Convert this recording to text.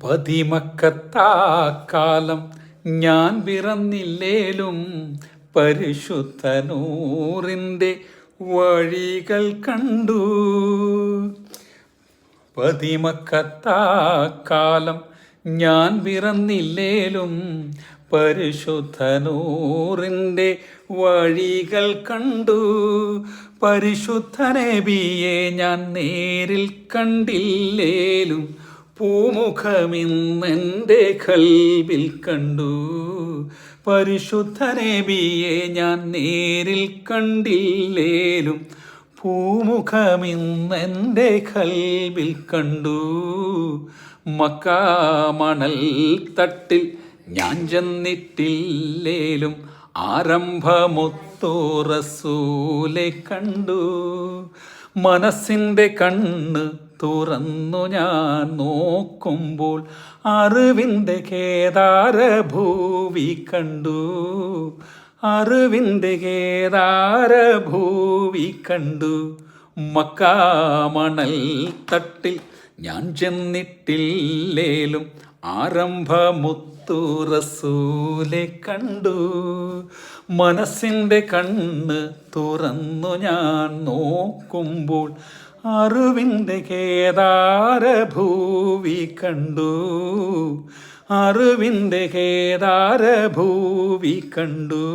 പതിമക്കത്താക്കാലം ഞാൻ പിറന്നില്ലേലും പരിശുദ്ധനൂറിൻ്റെ വഴികൾ കണ്ടു. പതിമക്കത്താക്കാലം ഞാൻ പിറന്നില്ലേലും പരിശുദ്ധനൂറിൻ്റെ വഴികൾ കണ്ടു. പരിശുദ്ധ നബിയെ ഞാൻ നേരിൽ കണ്ടില്ലേലും പൂമുഖമിന്നെൻ്റെ കൽബിൽ കണ്ടു. പരിശുദ്ധ നബിയെ ഞാൻ നേരിൽ കണ്ടില്ലേലും പൂമുഖമിന്നെൻ്റെ കൽബിൽ കണ്ടു. മക്കാ മണൽ തട്ടിൽ ഞാൻ ചെന്നിട്ടില്ലേലും ആരംഭമൊത്തു റസൂലെ കണ്ടു. മനസ്സിൻ്റെ കണ്ണ് തുറന്നു ഞാൻ നോക്കുമ്പോൾ അറിവിൻ്റെ കേദാരഭൂവി കണ്ടു. അറിവിൻ്റെ കേദാരഭൂവി കണ്ടു. മക്കാ മണൽ തട്ടിൽ ഞാൻ ചെന്നിട്ടില്ലേലും ആരംഭമൊത്തു റസൂലെ കണ്ടു. മനസ്സിൻ്റെ കണ്ണ് തുറന്നു ഞാൻ നോക്കുമ്പോൾ അറിവിൻ്റെ കേദാരഭൂവി കണ്ടു. അറിവിൻ്റെ കേദാരഭൂവി കണ്ടു.